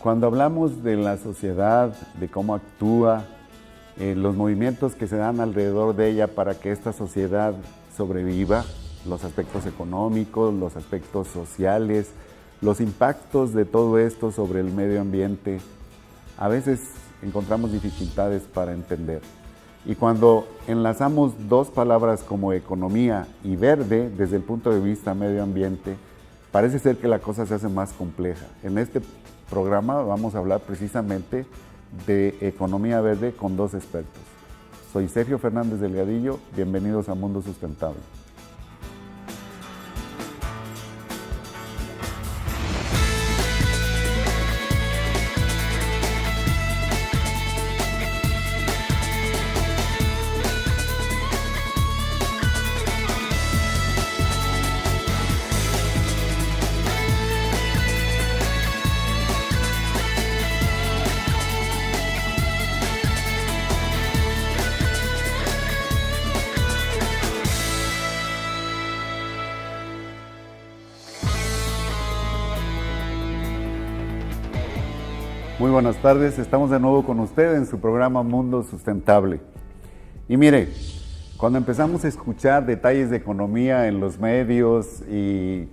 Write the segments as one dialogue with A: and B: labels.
A: Cuando hablamos de la sociedad, de cómo actúa, los movimientos que se dan alrededor de ella para que esta sociedad sobreviva, los aspectos económicos, los aspectos sociales, los impactos de todo esto sobre el medio ambiente, a veces encontramos dificultades para entender. Y cuando enlazamos dos palabras como economía y verde desde el punto de vista medio ambiente, parece ser que la cosa se hace más compleja. En este programa vamos a hablar precisamente de economía verde con dos expertos. Soy Sergio Fernández Delgadillo, bienvenidos a Mundo Sustentable. Muy buenas tardes, estamos de nuevo con usted en su programa Mundo Sustentable. Y mire, cuando empezamos a escuchar detalles de economía en los medios y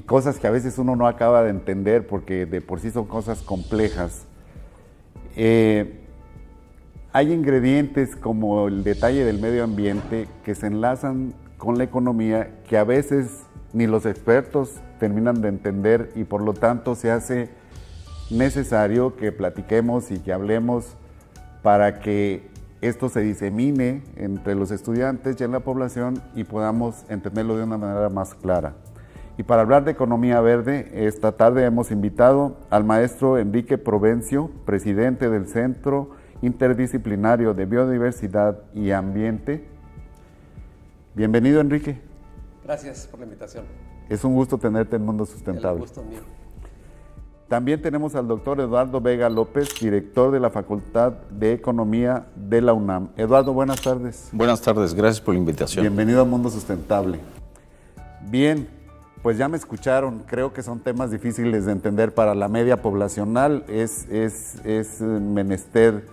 A: cosas que a veces uno no acaba de entender porque de por sí son cosas complejas, hay ingredientes como el detalle del medio ambiente que se enlazan con la economía que a veces ni los expertos terminan de entender y por lo tanto se hace necesario que platiquemos y que hablemos para que esto se disemine entre los estudiantes y en la población y podamos entenderlo de una manera más clara. Y para hablar de economía verde, esta tarde hemos invitado al maestro Enrique Provencio, presidente del Centro Interdisciplinario de Biodiversidad y Ambiente. Bienvenido, Enrique.
B: Gracias por la invitación.
A: Es un gusto tenerte en Mundo Sustentable.
B: El gusto mío.
A: También tenemos al doctor Eduardo Vega López, director de la Facultad de Economía de la UNAM. Eduardo, buenas tardes.
C: Buenas tardes, gracias por la invitación.
A: Bienvenido a Mundo Sustentable. Bien, pues ya me escucharon, creo que son temas difíciles de entender para la media poblacional. Es menester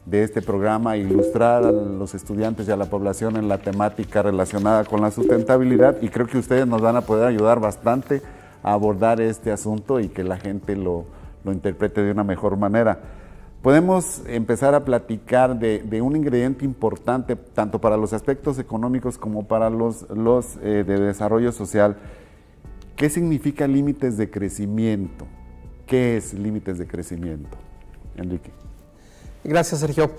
A: de este programa ilustrar a los estudiantes y a la población en la temática relacionada con la sustentabilidad y creo que ustedes nos van a poder ayudar bastante a abordar este asunto y que la gente lo interprete de una mejor manera. Podemos empezar a platicar de un ingrediente importante tanto para los aspectos económicos como para los de desarrollo social. ¿Qué significa límites de crecimiento? ¿Qué es límites de crecimiento? Enrique.
B: Gracias, Sergio.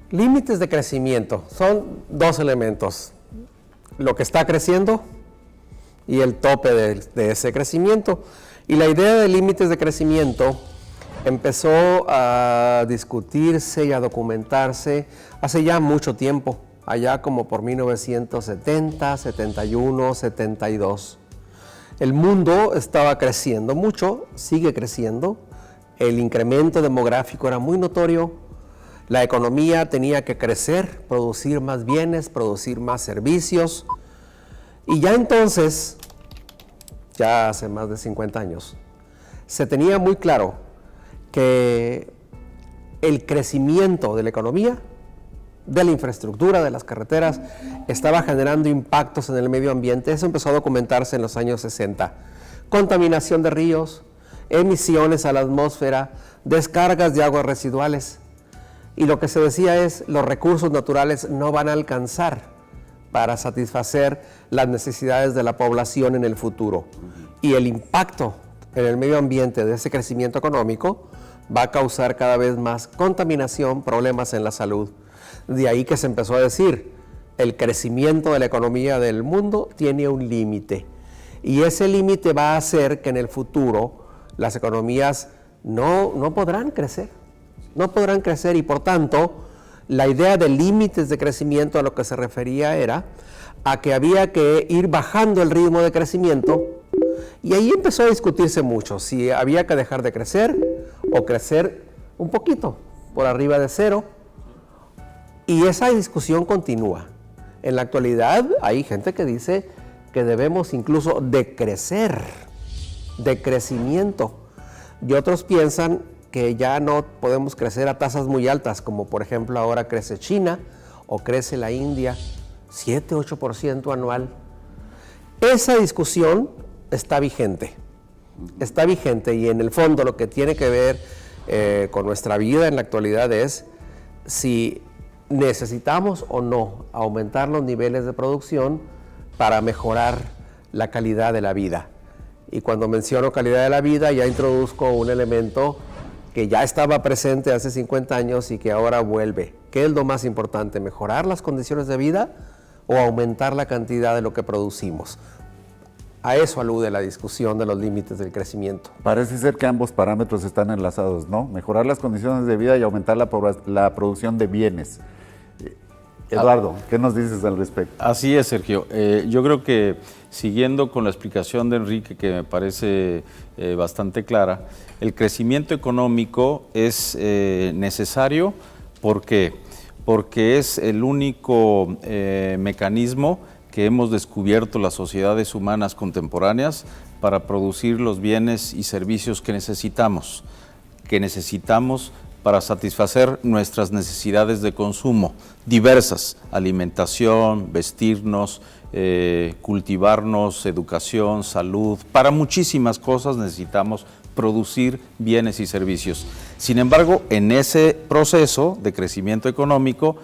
B: Límites de crecimiento son dos elementos: lo que está creciendo y el tope de ese crecimiento. Y la idea de límites de crecimiento empezó a discutirse y a documentarse hace ya mucho tiempo, allá como por 1970, 71, 72. El mundo estaba creciendo mucho, sigue creciendo, el incremento demográfico era muy notorio, la economía tenía que crecer, producir más bienes, producir más servicios. Y ya entonces, ya hace más de 50 años, se tenía muy claro que el crecimiento de la economía, de la infraestructura, de las carreteras, estaba generando impactos en el medio ambiente. Eso empezó a documentarse en los años 60. Contaminación de ríos, emisiones a la atmósfera, descargas de aguas residuales. Y lo que se decía es, los recursos naturales no van a alcanzar para satisfacer las necesidades de la población en el futuro. Y el impacto en el medio ambiente de ese crecimiento económico va a causar cada vez más contaminación, problemas en la salud. De ahí que se empezó a decir, el crecimiento de la economía del mundo tiene un límite. Y ese límite va a hacer que en el futuro las economías no podrán crecer. No podrán crecer y por tanto, la idea de límites de crecimiento a lo que se refería era a que había que ir bajando el ritmo de crecimiento y ahí empezó a discutirse mucho si había que dejar de crecer o crecer un poquito por arriba de cero y esa discusión continúa. En la actualidad hay gente que dice que debemos incluso decrecer, de crecimiento y otros piensan que ya no podemos crecer a tasas muy altas, como por ejemplo ahora crece China o crece la India, 7-8% anual. Esa discusión está vigente y en el fondo lo que tiene que ver con nuestra vida en la actualidad es si necesitamos o no aumentar los niveles de producción para mejorar la calidad de la vida. Y cuando menciono calidad de la vida ya introduzco un elemento que ya estaba presente hace 50 años y que ahora vuelve. ¿Qué es lo más importante? ¿Mejorar las condiciones de vida o aumentar la cantidad de lo que producimos? A eso alude la discusión de los límites del crecimiento.
A: Parece ser que ambos parámetros están enlazados, ¿no? Mejorar las condiciones de vida y aumentar la producción de bienes. Eduardo, ¿qué nos dices al respecto?
C: Así es, Sergio. Yo creo que siguiendo con la explicación de Enrique, que me parece bastante clara, el crecimiento económico es necesario. ¿Por qué? Porque es el único mecanismo que hemos descubierto las sociedades humanas contemporáneas para producir los bienes y servicios que necesitamos para satisfacer nuestras necesidades de consumo diversas: alimentación, vestirnos, cultivarnos, educación, salud. Para muchísimas cosas necesitamos producir bienes y servicios. Sin embargo, en ese proceso de crecimiento económico,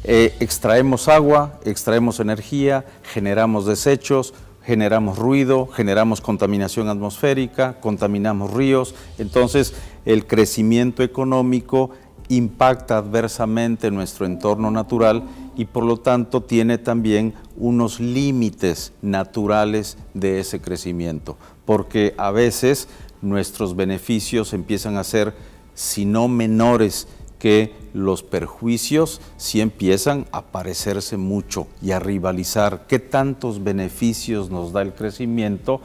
C: extraemos agua, extraemos energía, generamos desechos, generamos ruido, generamos contaminación atmosférica, contaminamos ríos. Entonces, el crecimiento económico impacta adversamente nuestro entorno natural y por lo tanto tiene también unos límites naturales de ese crecimiento, porque a veces nuestros beneficios empiezan a ser, si no menores que los perjuicios, sí empiezan a parecerse mucho y a rivalizar. ¿Qué tantos beneficios nos da el crecimiento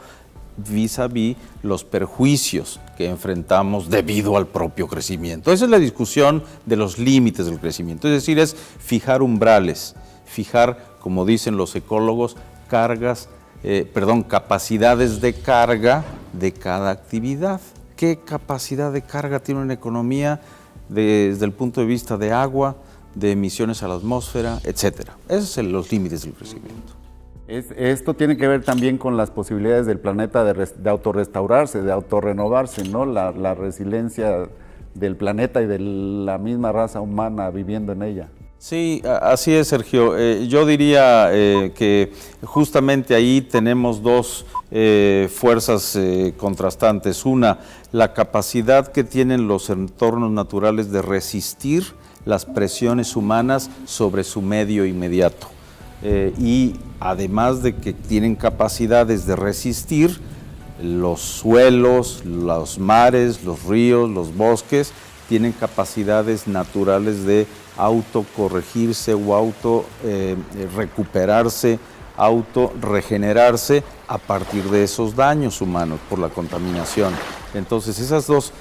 C: vis a vis los perjuicios que enfrentamos debido al propio crecimiento? Esa es la discusión de los límites del crecimiento, es decir, es fijar umbrales, fijar, como dicen los ecólogos, capacidades de carga de cada actividad. ¿Qué capacidad de carga tiene una economía desde el punto de vista de agua, de emisiones a la atmósfera, etcétera? Esos son los límites del crecimiento.
A: Esto tiene que ver también con las posibilidades del planeta de autorrestaurarse, de autorrenovarse, ¿no? La resiliencia del planeta y de la misma raza humana viviendo en ella.
C: Sí, así es, Sergio. Yo diría que justamente ahí tenemos dos fuerzas contrastantes. Una, la capacidad que tienen los entornos naturales de resistir las presiones humanas sobre su medio inmediato. Y además de que tienen capacidades de resistir, los suelos, los mares, los ríos, los bosques, tienen capacidades naturales de autocorregirse o recuperarse, autorregenerarse a partir de esos daños humanos por la contaminación. Entonces, esos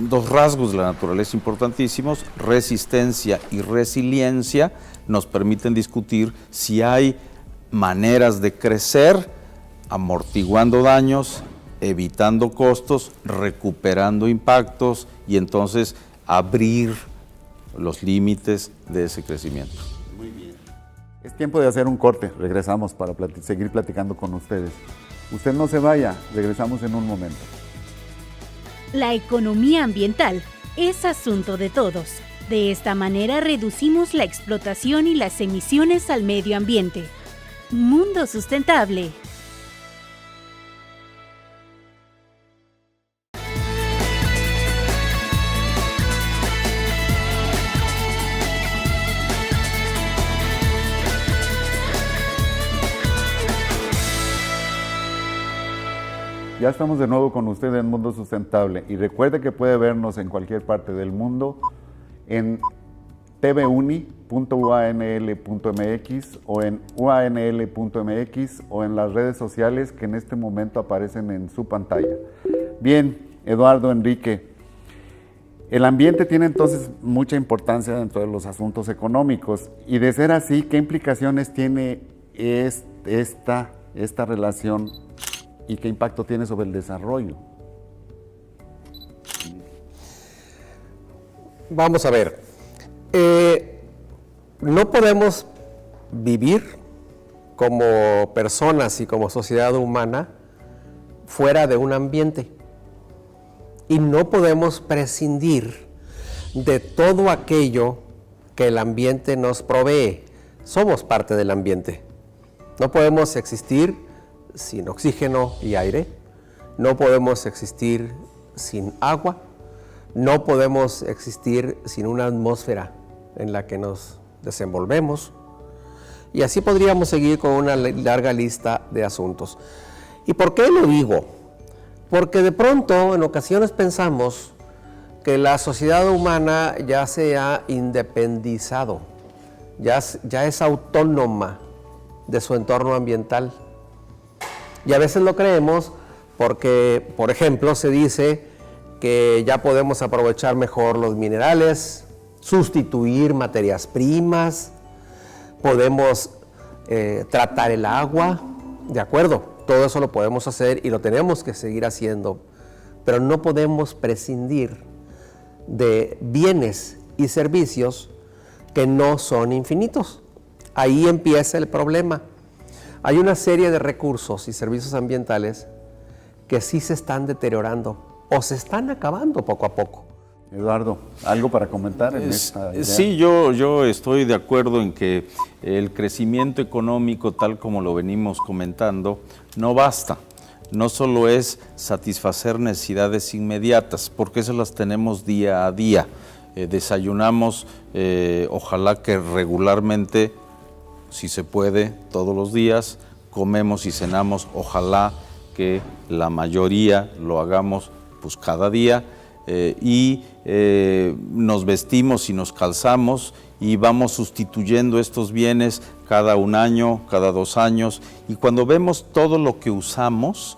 C: dos rasgos de la naturaleza importantísimos, resistencia y resiliencia, nos permiten discutir si hay maneras de crecer amortiguando daños, evitando costos, recuperando impactos y entonces abrir los límites de ese crecimiento.
A: Muy bien. Es tiempo de hacer un corte. Regresamos para seguir platicando con ustedes. Usted no se vaya, regresamos en un momento.
D: La economía ambiental es asunto de todos. De esta manera reducimos la explotación y las emisiones al medio ambiente. Mundo sustentable.
A: Ya estamos de nuevo con usted en Mundo Sustentable y recuerde que puede vernos en cualquier parte del mundo en tvuni.uanl.mx o en uanl.mx o en las redes sociales que en este momento aparecen en su pantalla. Bien, Eduardo, Enrique, el ambiente tiene entonces mucha importancia dentro de los asuntos económicos y de ser así, ¿qué implicaciones tiene esta relación y qué impacto tiene sobre el desarrollo?
B: Vamos a ver. No podemos vivir como personas y como sociedad humana fuera de un ambiente. Y no podemos prescindir de todo aquello que el ambiente nos provee. Somos parte del ambiente. No podemos existir sin oxígeno y aire. No podemos existir sin agua. No podemos existir sin una atmósfera en la que nos desenvolvemos. Y así podríamos seguir con una larga lista de asuntos. ¿Y por qué lo digo? Porque de pronto, en ocasiones pensamos que la sociedad humana ya se ha independizado, ya es autónoma de su entorno ambiental. Y a veces lo creemos porque, por ejemplo, se dice que ya podemos aprovechar mejor los minerales, sustituir materias primas, podemos tratar el agua, de acuerdo, todo eso lo podemos hacer y lo tenemos que seguir haciendo, pero no podemos prescindir de bienes y servicios que no son infinitos. Ahí empieza el problema. Hay una serie de recursos y servicios ambientales que sí se están deteriorando o se están acabando poco a poco.
A: Eduardo, ¿algo para comentar en esta idea?
C: Sí, yo estoy de acuerdo en que el crecimiento económico, tal como lo venimos comentando, no basta. No solo es satisfacer necesidades inmediatas, porque esas las tenemos día a día. Desayunamos, ojalá que regularmente, si se puede, todos los días. Comemos y cenamos, ojalá que la mayoría lo hagamos pues cada día. Y nos vestimos y nos calzamos y vamos sustituyendo estos bienes cada un año, cada 2 años, y cuando vemos todo lo que usamos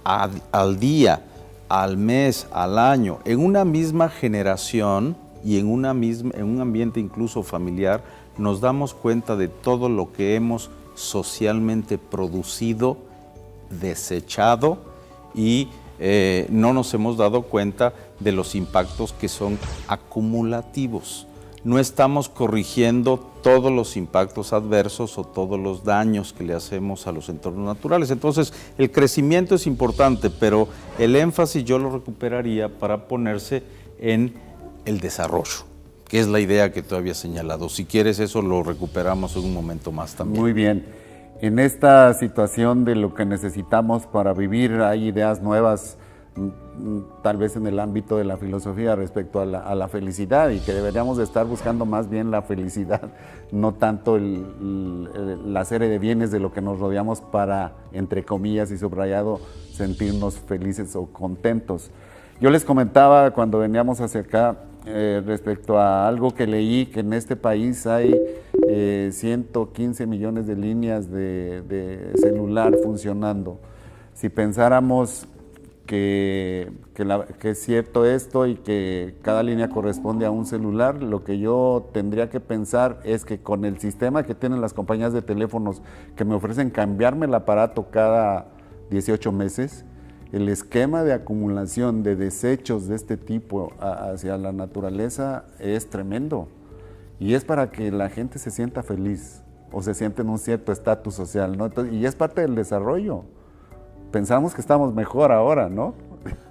C: al día, al mes, al año, en una misma generación y en un ambiente incluso familiar, nos damos cuenta de todo lo que hemos socialmente producido, desechado, y no nos hemos dado cuenta de los impactos que son acumulativos. No estamos corrigiendo todos los impactos adversos o todos los daños que le hacemos a los entornos naturales. Entonces, el crecimiento es importante, pero el énfasis yo lo recuperaría para ponerse en el desarrollo, que es la idea que tú habías señalado. Si quieres, eso lo recuperamos en un momento más también.
A: Muy bien. En esta situación de lo que necesitamos para vivir, hay ideas nuevas, tal vez en el ámbito de la filosofía respecto a la felicidad, y que deberíamos de estar buscando más bien la felicidad, no tanto la serie de bienes de lo que nos rodeamos para, entre comillas y subrayado, sentirnos felices o contentos. Yo les comentaba cuando veníamos hacia acá respecto a algo que leí, que en este país hay 115 millones de líneas de celular funcionando. Si pensáramos que es cierto esto y que cada línea corresponde a un celular, lo que yo tendría que pensar es que con el sistema que tienen las compañías de teléfonos que me ofrecen cambiarme el aparato cada 18 meses, el esquema de acumulación de desechos de este tipo hacia la naturaleza es tremendo, y es para que la gente se sienta feliz o se sienta en un cierto estatus social, ¿no? Entonces, y es parte del desarrollo. Pensamos que estamos mejor ahora, ¿no?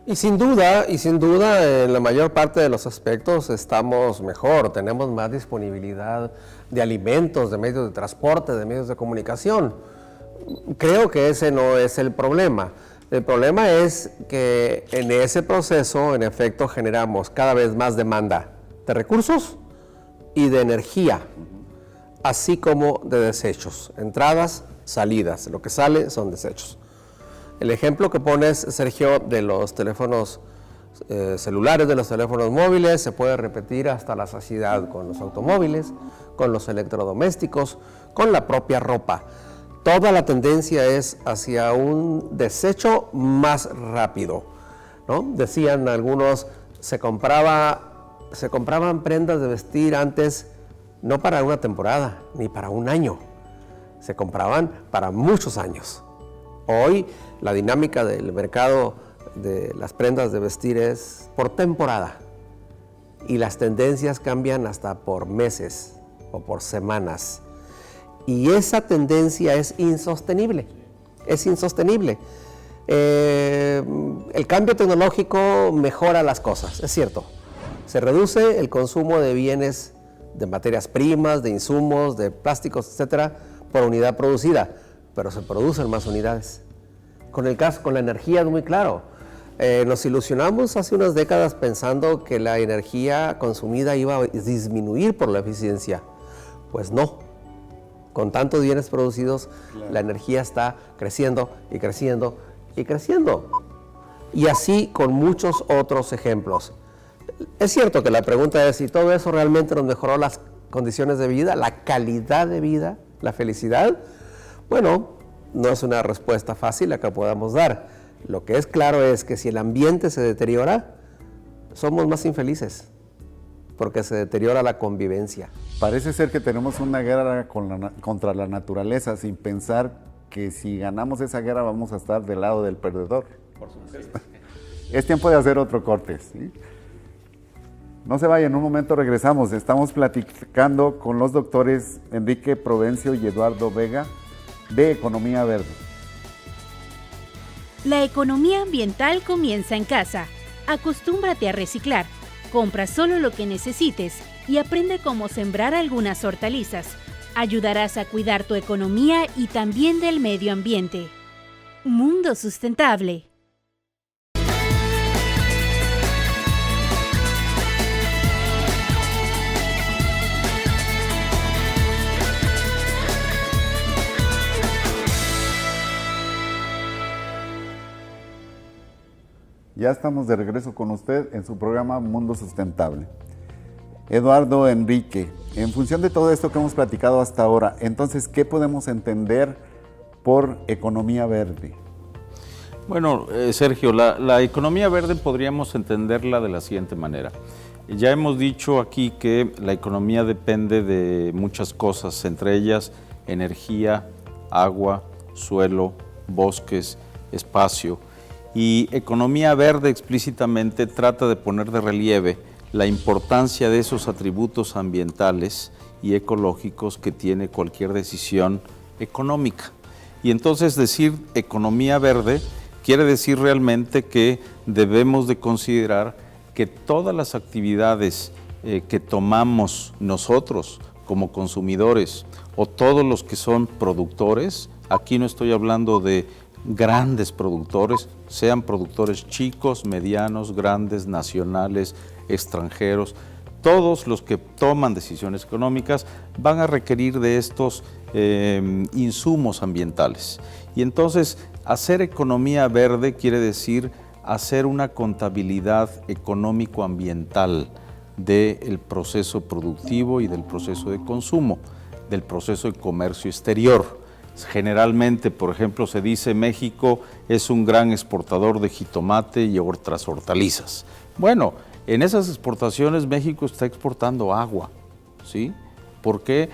B: Y sin duda, en la mayor parte de los aspectos estamos mejor, tenemos más disponibilidad de alimentos, de medios de transporte, de medios de comunicación. Creo que ese no es el problema. El problema es que en ese proceso, en efecto, generamos cada vez más demanda de recursos y de energía, así como de desechos, entradas, salidas. Lo que sale son desechos. El ejemplo que pones, Sergio, de los teléfonos celulares, de los teléfonos móviles, se puede repetir hasta la saciedad con los automóviles, con los electrodomésticos, con la propia ropa. Toda la tendencia es hacia un desecho más rápido, ¿no? Decían algunos, se compraban prendas de vestir antes no para una temporada, ni para un año, se compraban para muchos años. Hoy la dinámica del mercado de las prendas de vestir es por temporada. y las tendencias cambian hasta por meses o por semanas. Y esa tendencia es insostenible, es insostenible. El cambio tecnológico mejora las cosas, es cierto. Se reduce el consumo de bienes, de materias primas, de insumos, de plásticos, etcétera, por unidad producida, pero se producen más unidades. Con el caso, con la energía es muy claro. Nos ilusionamos hace unas décadas pensando que la energía consumida iba a disminuir por la eficiencia. Pues no. Con tantos bienes producidos, claro, la energía está creciendo y creciendo y creciendo. Y así con muchos otros ejemplos. Es cierto que la pregunta es si todo eso realmente nos mejoró las condiciones de vida, la calidad de vida, la felicidad. Bueno, no es una respuesta fácil la que podamos dar. Lo que es claro es que si el ambiente se deteriora, somos más infelices, porque se deteriora la convivencia.
A: Parece ser que tenemos una guerra contra la naturaleza, sin pensar que si ganamos esa guerra vamos a estar del lado del perdedor.
C: Por supuesto.
A: Es tiempo de hacer otro corte, ¿sí? No se vayan, en un momento regresamos. Estamos platicando con los doctores Enrique Provencio y Eduardo Vega de Economía Verde.
D: La economía ambiental comienza en casa. Acostúmbrate a reciclar. Compra solo lo que necesites y aprende cómo sembrar algunas hortalizas. Ayudarás a cuidar tu economía y también del medio ambiente. Mundo Sustentable.
A: Ya estamos de regreso con usted en su programa Mundo Sustentable. Eduardo, Enrique, en función de todo esto que hemos platicado hasta ahora, entonces, ¿qué podemos entender por economía verde?
C: Bueno, Sergio, la economía verde podríamos entenderla de la siguiente manera. Ya hemos dicho aquí que la economía depende de muchas cosas, entre ellas energía, agua, suelo, bosques, espacio. Y economía verde explícitamente trata de poner de relieve la importancia de esos atributos ambientales y ecológicos que tiene cualquier decisión económica. Y entonces decir economía verde quiere decir realmente que debemos de considerar que todas las actividades que tomamos nosotros como consumidores o todos los que son productores, aquí no estoy hablando de grandes productores, sean productores chicos, medianos, grandes, nacionales, extranjeros, todos los que toman decisiones económicas van a requerir de estos insumos ambientales. Y entonces, hacer economía verde quiere decir hacer una contabilidad económico-ambiental del proceso productivo y del proceso de consumo, del proceso de comercio exterior. Generalmente, por ejemplo, se dice México es un gran exportador de jitomate y otras hortalizas. Bueno, en esas exportaciones México está exportando agua, ¿sí? ¿Por qué?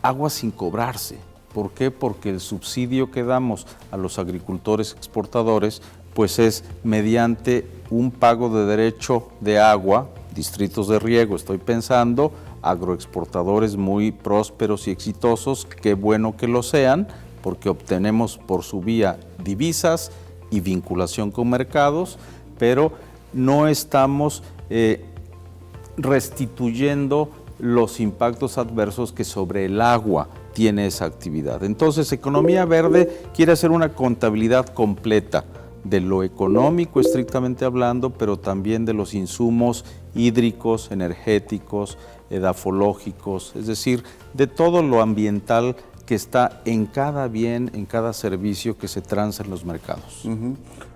C: Agua sin cobrarse. ¿Por qué? Porque el subsidio que damos a los agricultores exportadores pues es mediante un pago de derecho de agua, distritos de riego, estoy pensando, agroexportadores muy prósperos y exitosos, qué bueno que lo sean, porque obtenemos por su vía divisas y vinculación con mercados, pero no estamos restituyendo los impactos adversos que sobre el agua tiene esa actividad. Entonces, economía verde quiere hacer una contabilidad completa de lo económico estrictamente hablando, pero también de los insumos hídricos, energéticos, edafológicos, es decir, de todo lo ambiental que está en cada bien, en cada servicio que se transa en los mercados.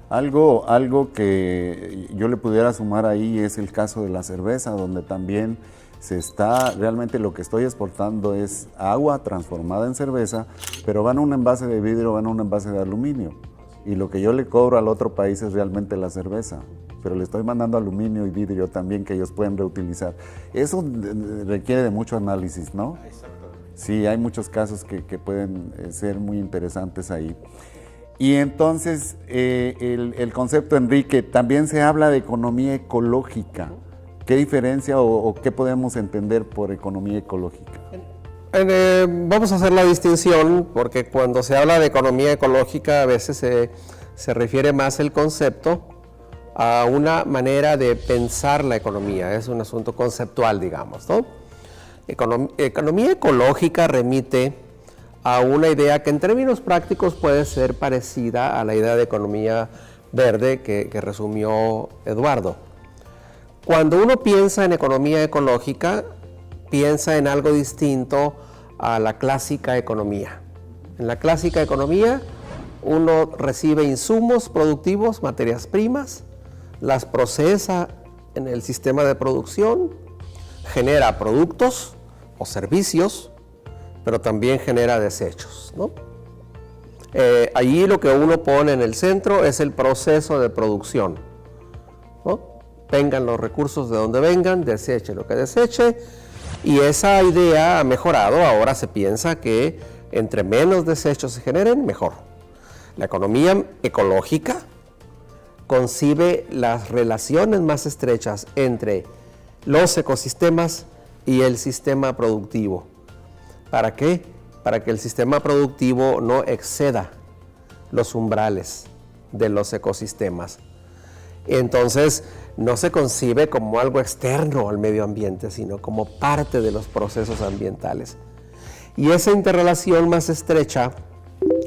A: Algo que yo le pudiera sumar ahí es el caso de la cerveza, donde también realmente lo que estoy exportando es agua transformada en cerveza, pero va en un envase de vidrio, va en un envase de aluminio. Y lo que yo le cobro al otro país es realmente la cerveza, pero le estoy mandando aluminio y vidrio también que ellos pueden reutilizar. Eso requiere de mucho análisis, ¿no? Exactamente. Sí, hay muchos casos que pueden ser muy interesantes ahí. Y entonces, el concepto, Enrique, también se habla de economía ecológica. ¿Qué diferencia o qué podemos entender por economía ecológica?
B: Vamos a hacer la distinción porque cuando se habla de economía ecológica a veces se refiere más el concepto a una manera de pensar la economía, es un asunto conceptual, digamos, ¿no? Economía ecológica remite a una idea que en términos prácticos puede ser parecida a la idea de economía verde que resumió Eduardo. Cuando uno piensa en economía ecológica, piensa en algo distinto a la clásica economía. En la clásica economía, uno recibe insumos productivos, materias primas, las procesa en el sistema de producción, genera productos o servicios, pero también genera desechos, ¿no? Allí lo que uno pone en el centro es el proceso de producción, ¿no? Vengan los recursos de donde vengan, deseche lo que deseche, y esa idea ha mejorado. Ahora se piensa que entre menos desechos se generen, mejor. La economía ecológica concibe las relaciones más estrechas entre los ecosistemas y el sistema productivo. ¿Para qué? Para que el sistema productivo no exceda los umbrales de los ecosistemas. Entonces, no se concibe como algo externo al medio ambiente, sino como parte de los procesos ambientales. Y esa interrelación más estrecha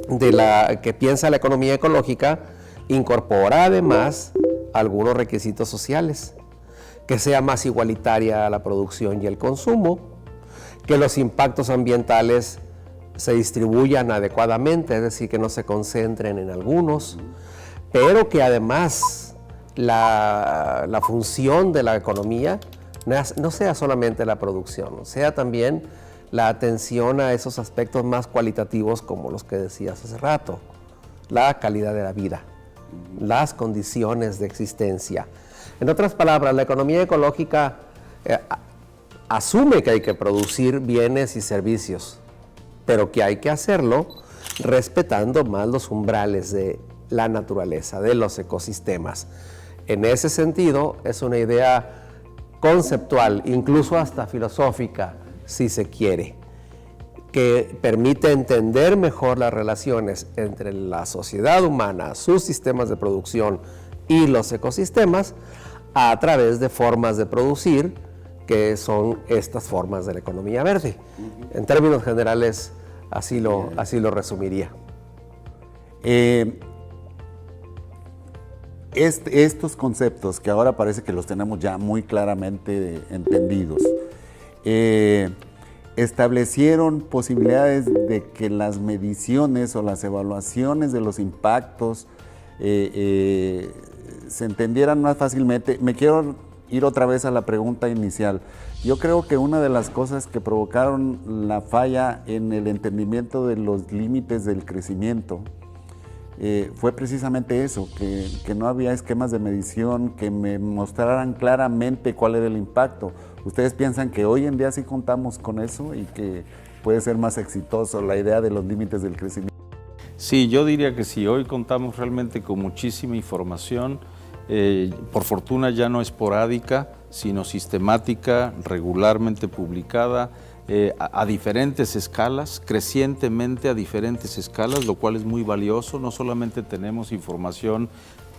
B: de la que piensa la economía ecológica incorpora además algunos requisitos sociales, que sea más igualitaria la producción y el consumo, que los impactos ambientales se distribuyan adecuadamente, es decir, que no se concentren en algunos, pero que además la función de la economía no sea solamente la producción, sea también la atención a esos aspectos más cualitativos como los que decías hace rato, la calidad de la vida, las condiciones de existencia. En otras palabras, la economía ecológica asume que hay que producir bienes y servicios, pero que hay que hacerlo respetando más los umbrales de la naturaleza, de los ecosistemas. En ese sentido, es una idea conceptual, incluso hasta filosófica, si se quiere, que permite entender mejor las relaciones entre la sociedad humana, sus sistemas de producción y los ecosistemas a través de formas de producir, que son estas formas de la economía verde. En términos generales, así lo resumiría.
A: Estos conceptos que ahora parece que los tenemos ya muy claramente entendidos, establecieron posibilidades de que las mediciones o las evaluaciones de los impactos se entendieran más fácilmente. Me quiero ir otra vez a la pregunta inicial. Yo creo que una de las cosas que provocaron la falla en el entendimiento de los límites del crecimiento fue precisamente eso, que no había esquemas de medición que me mostraran claramente cuál era el impacto. ¿Ustedes piensan que hoy en día sí contamos con eso y que puede ser más exitoso la idea de los límites del crecimiento?
C: Sí, yo diría que sí. Hoy contamos realmente con muchísima información, por fortuna ya no esporádica, sino sistemática, regularmente publicada, a diferentes escalas, crecientemente a diferentes escalas, lo cual es muy valioso. No solamente tenemos información,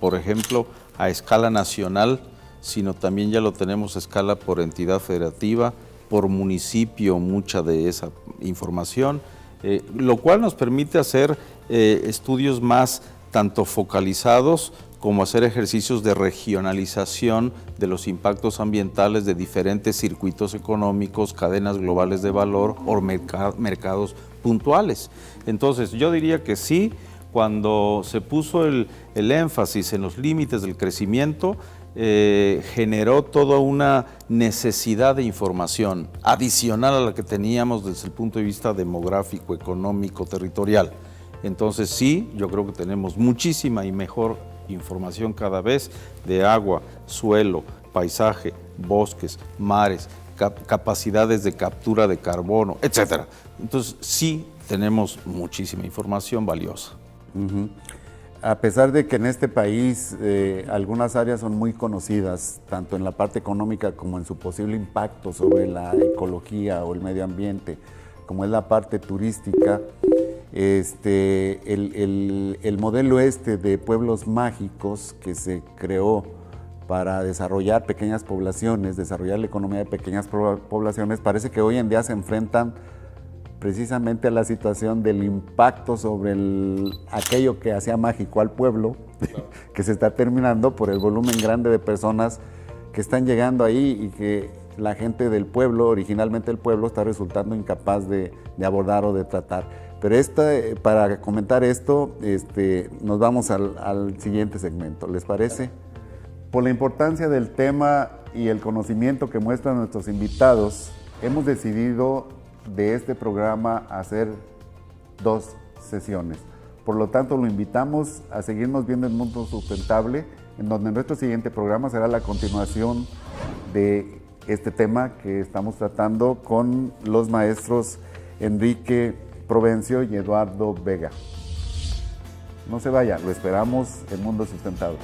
C: por ejemplo, a escala nacional, sino también ya lo tenemos a escala por entidad federativa, por municipio, mucha de esa información, lo cual nos permite hacer estudios más tanto focalizados como hacer ejercicios de regionalización de los impactos ambientales de diferentes circuitos económicos, cadenas globales de valor o mercados puntuales. Entonces, yo diría que sí, cuando se puso el énfasis en los límites del crecimiento, generó toda una necesidad de información adicional a la que teníamos desde el punto de vista demográfico, económico, territorial. Entonces sí, yo creo que tenemos muchísima y mejor información cada vez de agua, suelo, paisaje, bosques, mares, capacidades de captura de carbono, etcétera. Entonces sí tenemos muchísima información valiosa.
A: A pesar de que en este país algunas áreas son muy conocidas, tanto en la parte económica como en su posible impacto sobre la ecología o el medio ambiente, como es la parte turística, el modelo de pueblos mágicos que se creó para desarrollar pequeñas poblaciones, desarrollar la economía de pequeñas poblaciones, parece que hoy en día se enfrentan precisamente a la situación del impacto sobre aquello que hacía mágico al pueblo, claro, que se está terminando por el volumen grande de personas que están llegando ahí y que la gente del pueblo, originalmente el pueblo, está resultando incapaz de abordar o de tratar. Pero para comentar esto, nos vamos al siguiente segmento, ¿les parece? Por la importancia del tema y el conocimiento que muestran nuestros invitados, hemos decidido de este programa hacer 2 sesiones. Por lo tanto, lo invitamos a seguirnos viendo en Mundo Sustentable, en donde nuestro siguiente programa será la continuación de este tema que estamos tratando con los maestros Enrique Provencio y Eduardo Vega. No se vaya, lo esperamos en Mundo Sustentable.